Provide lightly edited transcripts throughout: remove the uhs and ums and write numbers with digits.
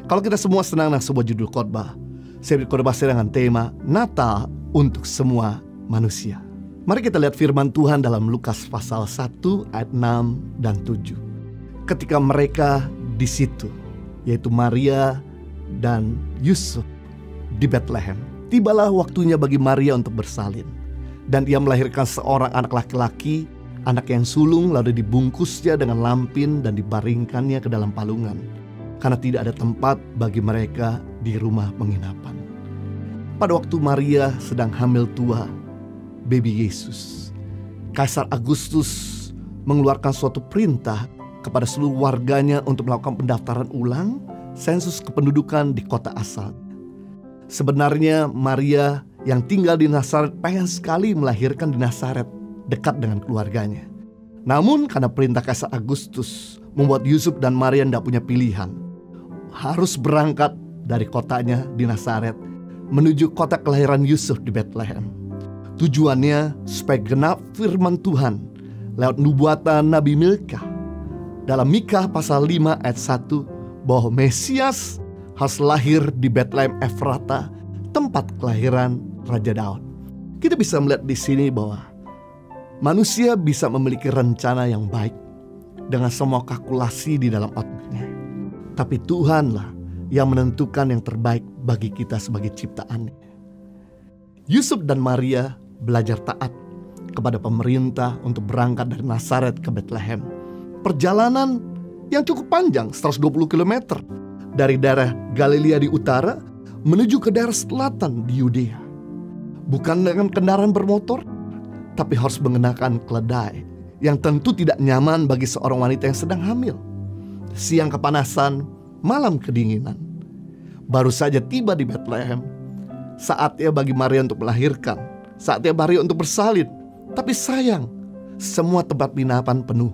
Kalau kita semua senang dengan sebuah judul khotbah, saya berkhotbah dengan tema Natal untuk semua manusia. Mari kita lihat firman Tuhan dalam Lukas pasal 1 ayat 6 dan 7. Ketika mereka di situ, yaitu Maria dan Yusuf di Bethlehem, tibalah waktunya bagi Maria untuk bersalin. Dan ia melahirkan seorang anak laki-laki, anak yang sulung, lalu dibungkusnya dengan lampin dan dibaringkannya ke dalam palungan, karena tidak ada tempat bagi mereka di rumah penginapan. Pada waktu Maria sedang hamil tua baby Yesus, Kaisar Agustus mengeluarkan suatu perintah kepada seluruh warganya untuk melakukan pendaftaran ulang sensus kependudukan di kota asal. Sebenarnya Maria yang tinggal di Nazaret pengen sekali melahirkan di Nazaret, dekat dengan keluarganya. Namun karena perintah Kaisar Agustus membuat Yusuf dan Maria tidak punya pilihan, harus berangkat dari kotanya di Nazaret menuju kota kelahiran Yusuf di Bethlehem. Tujuannya supaya genap firman Tuhan lewat nubuatan Nabi Milka dalam Mika pasal 5 ayat 1, bahwa Mesias harus lahir di Bethlehem Efrata, tempat kelahiran Raja Daud. Kita bisa melihat di sini bahwa manusia bisa memiliki rencana yang baik dengan semua kalkulasi di dalam otaknya. Tapi Tuhanlah yang menentukan yang terbaik bagi kita sebagai ciptaannya. Yusuf dan Maria belajar taat kepada pemerintah untuk berangkat dari Nazaret ke Bethlehem. Perjalanan yang cukup panjang, 120 km dari daerah Galilea di utara menuju ke daerah selatan di Yudea. Bukan dengan kendaraan bermotor, tapi harus mengenakan keledai yang tentu tidak nyaman bagi seorang wanita yang sedang hamil. Siang kepanasan, malam kedinginan. Baru saja tiba di Bethlehem, saatnya bagi Maria untuk melahirkan, saatnya Maria untuk bersalin. Tapi sayang, semua tempat penginapan penuh,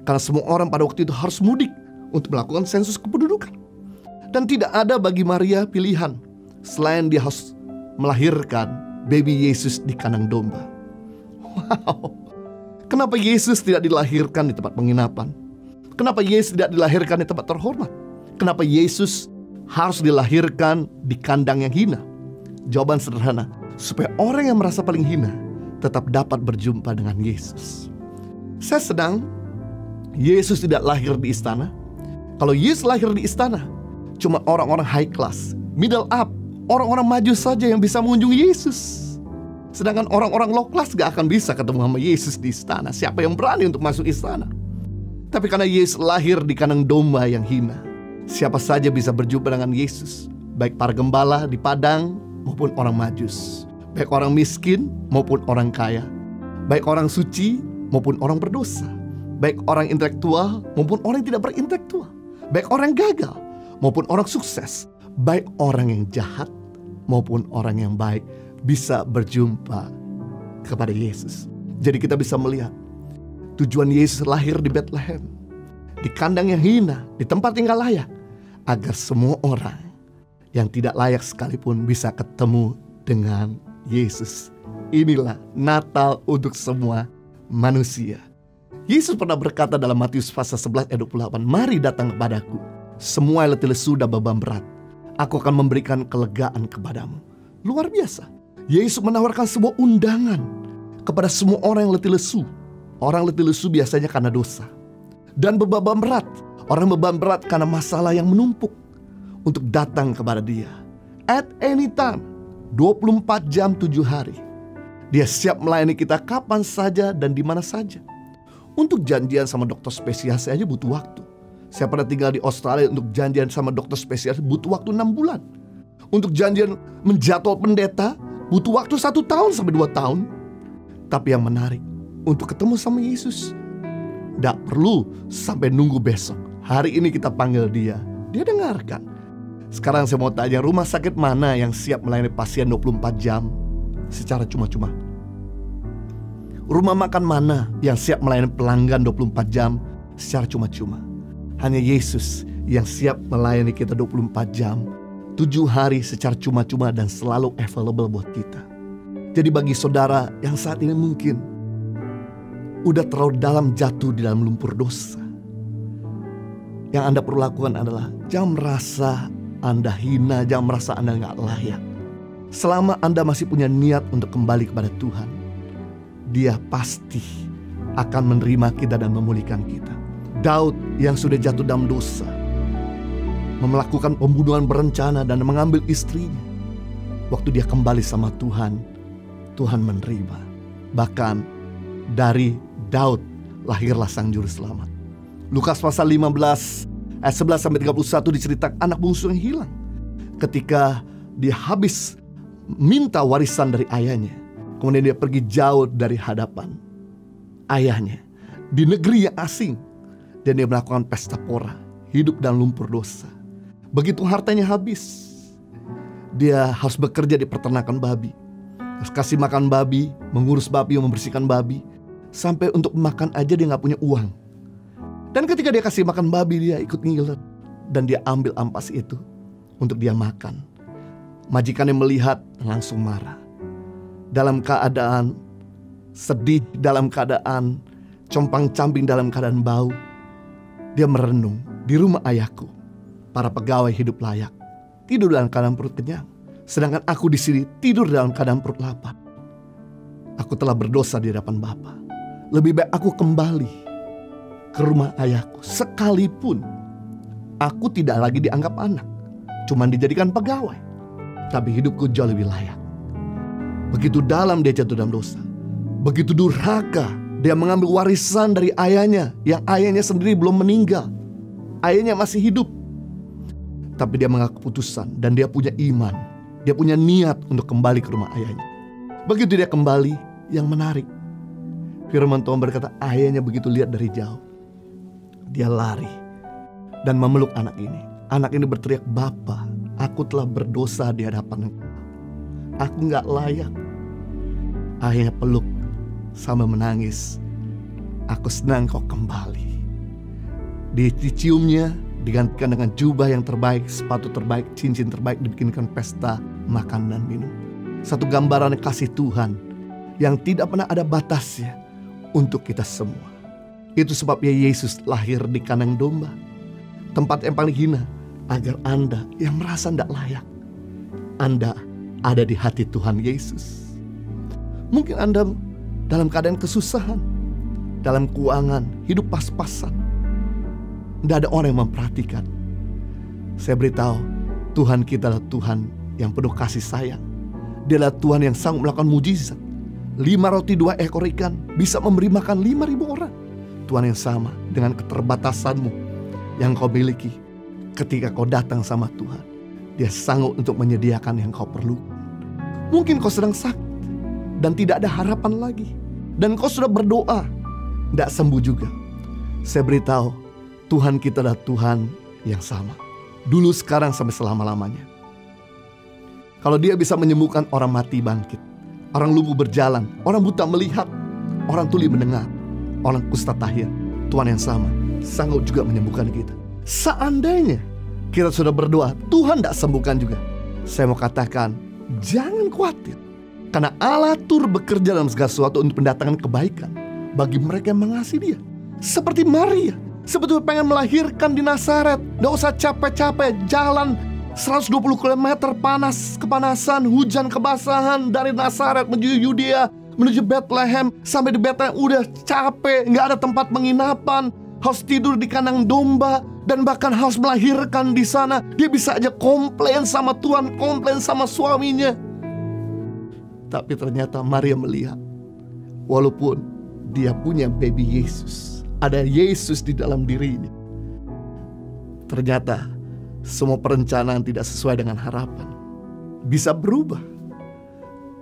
karena semua orang pada waktu itu harus mudik untuk melakukan sensus kependudukan. Dan tidak ada bagi Maria pilihan selain dia harus melahirkan baby Yesus di kandang domba. Wow, kenapa Yesus tidak dilahirkan di tempat penginapan? Kenapa Yesus tidak dilahirkan di tempat terhormat? Kenapa Yesus harus dilahirkan di kandang yang hina? Jawaban sederhana, supaya orang yang merasa paling hina tetap dapat berjumpa dengan Yesus. Saya senang Yesus tidak lahir di istana. Kalau Yesus lahir di istana, cuma orang-orang high class, middle up, orang-orang maju saja yang bisa mengunjungi Yesus. Sedangkan orang-orang low class gak akan bisa ketemu sama Yesus di istana. Siapa yang berani untuk masuk istana? Tapi karena Yesus lahir di kandang domba yang hina, siapa saja bisa berjumpa dengan Yesus. Baik para gembala di padang maupun orang majus, baik orang miskin maupun orang kaya, baik orang suci maupun orang berdosa, baik orang intelektual maupun orang yang tidak berintelektual, baik orang gagal maupun orang sukses, baik orang yang jahat maupun orang yang baik, bisa berjumpa kepada Yesus. Jadi kita bisa melihat tujuan Yesus lahir di Bethlehem, di kandang yang hina, di tempat yang gak layak, agar semua orang yang tidak layak sekalipun bisa ketemu dengan Yesus. Inilah Natal untuk semua manusia. Yesus pernah berkata dalam Matius pasal 11 ayat 28, "Mari datang kepadaku, semua yang letih lesu dan beban berat, aku akan memberikan kelegaan kepadamu." Luar biasa. Yesus menawarkan sebuah undangan kepada semua orang yang letih lesu. Orang letih lesu biasanya karena dosa, dan beban berat. Orang beban berat karena masalah yang menumpuk, untuk datang kepada Dia. At any time, 24 jam 7 hari. Dia siap melayani kita kapan saja dan di mana saja. Untuk janjian sama dokter spesialis aja butuh waktu. Saya pernah tinggal di Australia, untuk janjian sama dokter spesialis butuh waktu 6 bulan. Untuk janjian menjadwal pendeta butuh waktu 1 tahun sampai 2 tahun. Tapi yang menarik, untuk ketemu sama Yesus tidak perlu sampai nunggu besok. Hari ini kita panggil Dia, Dia dengarkan. Sekarang saya mau tanya, rumah sakit mana yang siap melayani pasien 24 jam secara cuma-cuma? Rumah makan mana yang siap melayani pelanggan 24 jam secara cuma-cuma? Hanya Yesus yang siap melayani kita 24 jam, 7 hari secara cuma-cuma dan selalu available buat kita. Jadi bagi saudara yang saat ini mungkin udah terlalu dalam jatuh di dalam lumpur dosa, Yang Anda perlu lakukan adalah jangan merasa Anda hina, jangan merasa Anda gak layak. Selama Anda masih punya niat untuk kembali kepada Tuhan, Dia pasti akan menerima kita dan memulihkan kita. Daud yang sudah jatuh dalam dosa, melakukan pembunuhan berencana dan mengambil istrinya. Waktu dia kembali sama Tuhan, Tuhan menerima. Bahkan dari Daud lahirlah Sang Juru Selamat. Lukas pasal 15 ayat 11-31 diceritakan anak bungsu yang hilang. Ketika dia habis minta warisan dari ayahnya, kemudian dia pergi jauh dari hadapan ayahnya di negeri yang asing, dan dia melakukan pesta pora, hidup dalam lumpur dosa. Begitu hartanya habis, dia harus bekerja di peternakan babi, harus kasih makan babi, mengurus babi, membersihkan babi, sampai untuk makan aja dia gak punya uang. Dan ketika dia kasih makan babi, dia ikut ngiler, dan dia ambil ampas itu untuk dia makan. Majikannya melihat langsung marah. Dalam keadaan sedih, dalam keadaan compang-camping, dalam keadaan bau, dia merenung, di rumah ayahku para pegawai hidup layak, tidur dalam keadaan perut kenyang, sedangkan aku di sini tidur dalam keadaan perut lapar. Aku telah berdosa di hadapan Bapa. Lebih baik aku kembali ke rumah ayahku, sekalipun aku tidak lagi dianggap anak, cuman dijadikan pegawai, tapi hidupku jauh lebih layak. Begitu dalam dia jatuh dalam dosa, begitu durhaka dia mengambil warisan dari ayahnya, yang ayahnya sendiri belum meninggal, ayahnya masih hidup. Tapi dia mengambil keputusan dan dia punya iman, dia punya niat untuk kembali ke rumah ayahnya. Begitu dia kembali, yang menarik, firman Tuhan berkata ayahnya begitu lihat dari jauh, dia lari dan memeluk anak ini. Anak ini berteriak, "Bapa, aku telah berdosa di hadapan Engkau. Aku gak layak." Ayahnya peluk sambil menangis, "Aku senang kau kembali." Diciumnya, digantikan dengan jubah yang terbaik, sepatu terbaik, cincin terbaik, dibikinkan pesta makan dan minum. Satu gambaran kasih Tuhan yang tidak pernah ada batasnya untuk kita semua. Itu sebabnya Yesus lahir di kandang domba, tempat yang paling hina, agar Anda yang merasa tidak layak, Anda ada di hati Tuhan Yesus. Mungkin Anda dalam keadaan kesusahan, dalam keuangan, hidup pas-pasan, tidak ada orang yang memperhatikan. Saya beritahu, Tuhan kita adalah Tuhan yang penuh kasih sayang. Dia adalah Tuhan yang sanggup melakukan mujizat. 5 roti 2 ekor ikan bisa memberi makan 5.000 orang. Tuhan yang sama dengan keterbatasanmu yang kau miliki. Ketika kau datang sama Tuhan, Dia sanggup untuk menyediakan yang kau perlukan. Mungkin kau sedang sakit dan tidak ada harapan lagi, dan kau sudah berdoa, tidak sembuh juga. Saya beritahu, Tuhan kita adalah Tuhan yang sama, dulu, sekarang, sampai selama-lamanya. Kalau Dia bisa menyembuhkan orang mati bangkit, orang lumpuh berjalan, orang buta melihat, orang tuli mendengar, orang kusta tahir, Tuhan yang sama sanggup juga menyembuhkan kita. Seandainya kita sudah berdoa, Tuhan tidak sembuhkan juga, saya mau katakan, jangan khawatir. Karena Allah turut bekerja dalam segala sesuatu untuk mendatangkan kebaikan bagi mereka yang mengasihi Dia. Seperti Maria, sebetulnya pengen melahirkan di Nazaret, tidak usah capek-capek jalan 120 km kepanasan, hujan, kebasahan, dari Nazaret menuju Yudea, menuju Bethlehem. Sampai di Bethlehem udah capek, nggak ada tempat penginapan, harus tidur di kandang domba, dan bahkan harus melahirkan di sana. Dia bisa aja komplain sama Tuhan, komplain sama suaminya. Tapi ternyata Maria melihat, walaupun dia punya baby Yesus, ada Yesus di dalam dirinya, ternyata semua perencanaan tidak sesuai dengan harapan, bisa berubah.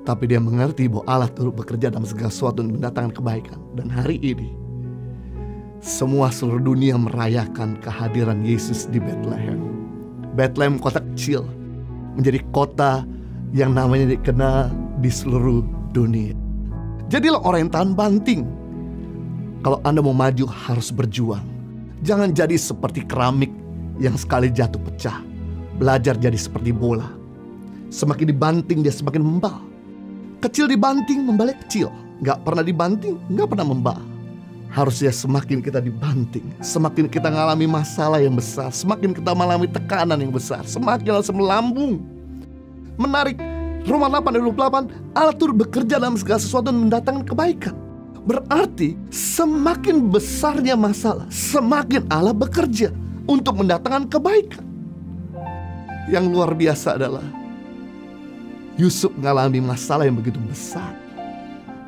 Tapi dia mengerti bahwa Allah turut bekerja dalam segala sesuatu untuk mendatangkan kebaikan. Dan hari ini semua seluruh dunia merayakan kehadiran Yesus di Bethlehem. Bethlehem kota kecil menjadi kota yang namanya dikenal di seluruh dunia. Jadilah orang yang tahan banting. Kalau Anda mau maju harus berjuang. Jangan jadi seperti keramik yang sekali jatuh pecah. Belajar jadi seperti bola. Semakin dibanting dia semakin membal. Kecil dibanting membalik kecil. Gak pernah dibanting, gak pernah membal. Harusnya semakin kita dibanting, semakin kita mengalami masalah yang besar, semakin kita mengalami tekanan yang besar, semakin langsung melambung. Menarik, Roma 8:28, Allah turut bekerja dalam segala sesuatu dan mendatangkan kebaikan. Berarti semakin besarnya masalah, semakin Allah bekerja untuk mendatangkan kebaikan. Yang luar biasa adalah Yusuf mengalami masalah yang begitu besar,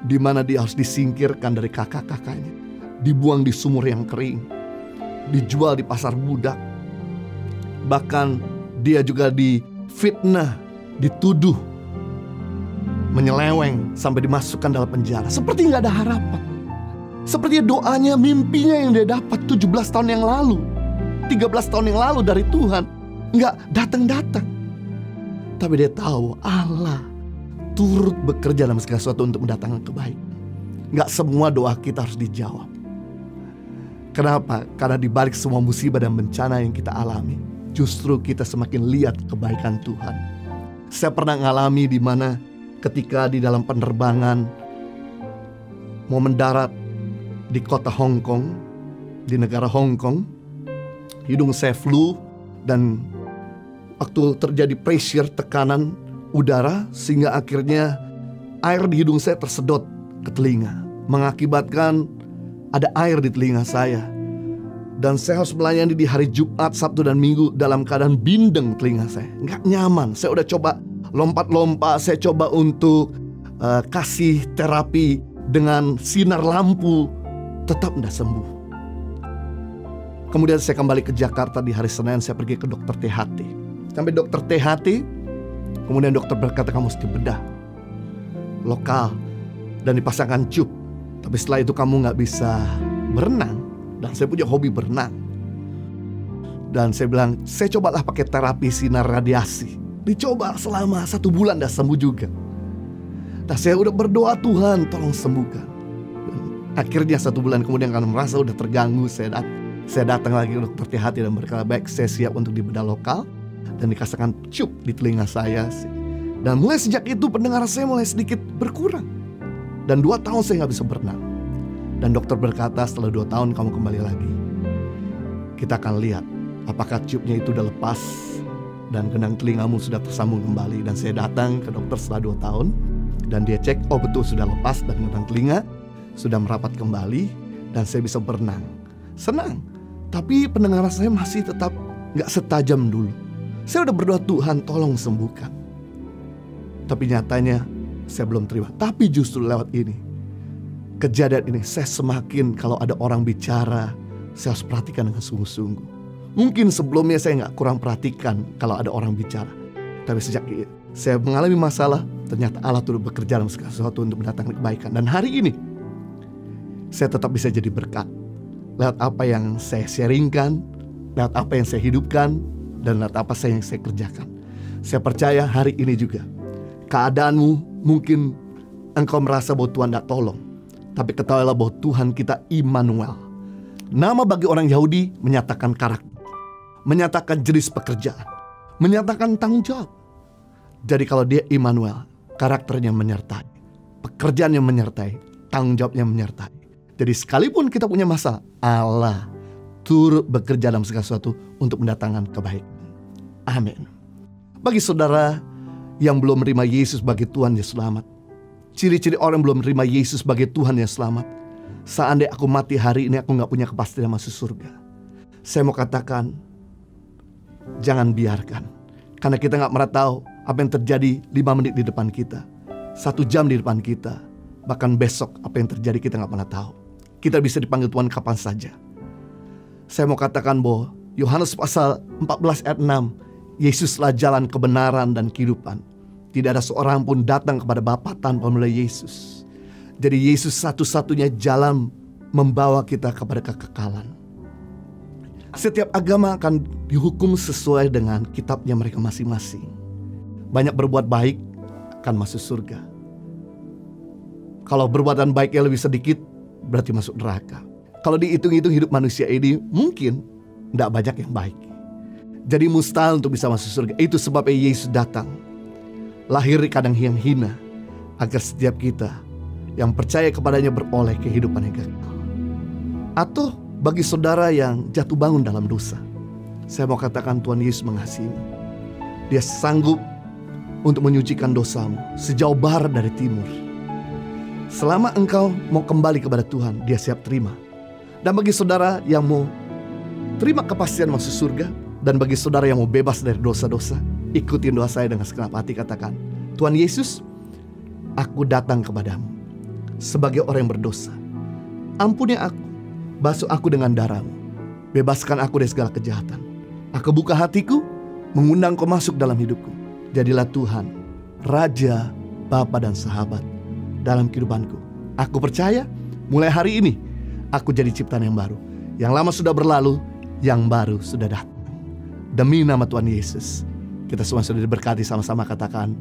di mana dia harus disingkirkan dari kakak-kakaknya, dibuang di sumur yang kering, dijual di pasar budak. Bahkan dia juga difitnah, dituduh menyeleweng sampai dimasukkan dalam penjara. Seperti gak ada harapan. Seperti doanya, mimpinya yang dia dapat 17 tahun yang lalu, 13 tahun yang lalu dari Tuhan, gak datang-datang. Tapi dia tahu Allah turut bekerja dalam segala sesuatu untuk mendatangkan kebaikan. Gak semua doa kita harus dijawab. Kenapa? Karena di balik semua musibah dan bencana yang kita alami, justru kita semakin lihat kebaikan Tuhan. Saya pernah ngalami di mana ketika di dalam penerbangan mau mendarat di kota Hong Kong, di negara Hong Kong, hidung saya flu dan waktu terjadi pressure, tekanan udara, sehingga akhirnya air di hidung saya tersedot ke telinga, mengakibatkan ada air di telinga saya. Dan saya harus melayani di hari Jumat, Sabtu, dan Minggu dalam keadaan bindeng telinga saya. Nggak nyaman. Saya udah coba lompat-lompat, saya coba untuk kasih terapi dengan sinar lampu, tetap tidak sembuh. Kemudian saya kembali ke Jakarta di hari Senin, saya pergi ke dokter THT. Sampai dokter THT, kemudian dokter berkata kamu mesti bedah lokal dan dipasangkan cup. Tapi setelah itu kamu gak bisa berenang. Dan saya punya hobi berenang. Dan saya bilang, saya cobalah pakai terapi sinar radiasi. Dicoba selama 1 bulan dan sembuh juga. Nah saya udah berdoa, Tuhan tolong sembuhkan. Dan akhirnya 1 bulan kemudian karena merasa udah terganggu, saya datang lagi ke dokter THT dan berkata, baik saya siap untuk dibedah lokal. Dan dikasihkan cup di telinga saya. Dan mulai sejak itu pendengaran saya mulai sedikit berkurang. Dan 2 tahun saya gak bisa berenang. Dan dokter berkata setelah 2 tahun kamu kembali lagi. Kita akan lihat apakah cupnya itu udah lepas dan gendang telingamu sudah tersambung kembali. Dan saya datang ke dokter setelah 2 tahun. Dan dia cek, oh betul sudah lepas dan gendang telinga sudah merapat kembali. Dan saya bisa berenang. Senang. Tapi pendengaran saya masih tetap gak setajam dulu. Saya udah berdoa, Tuhan tolong sembuhkan. Tapi nyatanya saya belum terima. Tapi justru lewat ini, kejadian ini, saya semakin kalau ada orang bicara, saya harus perhatikan dengan sungguh-sungguh. Mungkin sebelumnya saya gak kurang perhatikan kalau ada orang bicara. Tapi sejak saya mengalami masalah, ternyata Allah turut bekerja dalam segala sesuatu untuk mendatangkan kebaikan. Dan hari ini saya tetap bisa jadi berkat lewat apa yang saya sharingkan, lewat apa yang saya hidupkan, dan lewat apa yang saya kerjakan. Saya percaya hari ini juga keadaanmu mungkin engkau merasa bahwa Tuhan tidak tolong, tapi ketahuilah bahwa Tuhan kita Immanuel. Nama bagi orang Yahudi menyatakan karakter, menyatakan jenis pekerjaan, menyatakan tanggung jawab. Jadi kalau dia Immanuel, karakternya menyertai, pekerjaannya menyertai, tanggung jawabnya menyertai. Jadi sekalipun kita punya masalah, Allah turut bekerja dalam segala sesuatu untuk mendatangkan kebaikan. Amin. Bagi saudara yang belum menerima Yesus sebagai Tuhan yang selamat, ciri-ciri orang yang belum menerima Yesus sebagai Tuhan yang selamat, seandainya aku mati hari ini aku gak punya kepastian masuk surga. Saya mau katakan, jangan biarkan. Karena kita gak pernah tahu apa yang terjadi 5 menit di depan kita, 1 jam di depan kita, bahkan besok apa yang terjadi kita gak pernah tahu. Kita bisa dipanggil Tuhan kapan saja. Saya mau katakan bahwa Yohanes pasal 14 ayat 6, Yesuslah jalan kebenaran dan kehidupan. Tidak ada seorang pun datang kepada Bapa tanpa melalui Yesus. Jadi Yesus satu-satunya jalan membawa kita kepada kekekalan. Setiap agama akan dihukum sesuai dengan kitabnya mereka masing-masing. Banyak berbuat baik akan masuk surga. Kalau perbuatan baiknya lebih sedikit, berarti masuk neraka. Kalau dihitung-hitung hidup manusia ini mungkin tidak banyak yang baik. Jadi mustahil untuk bisa masuk surga. Itu sebabnya Yesus datang, lahir di kandang yang hina, agar setiap kita yang percaya kepadanya beroleh kehidupan yang kekal. Atau bagi saudara yang jatuh bangun dalam dosa, saya mau katakan Tuhan Yesus mengasihimu. Dia sanggup untuk menyucikan dosamu sejauh barat dari timur. Selama engkau mau kembali kepada Tuhan, Dia siap terima. Dan bagi saudara yang mau terima kepastian masuk surga, dan bagi saudara yang mau bebas dari dosa-dosa, ikutin doa saya dengan segenap hati, katakan, Tuhan Yesus, aku datang kepadamu sebagai orang yang berdosa. Ampuni aku, basuh aku dengan darah-Mu, bebaskan aku dari segala kejahatan. Aku buka hatiku, mengundang Kau masuk dalam hidupku. Jadilah Tuhan, Raja, Bapa dan Sahabat dalam kehidupanku. Aku percaya mulai hari ini aku jadi ciptaan yang baru. Yang lama sudah berlalu, yang baru sudah datang. Demi nama Tuhan Yesus, kita semua sudah diberkati, sama-sama katakan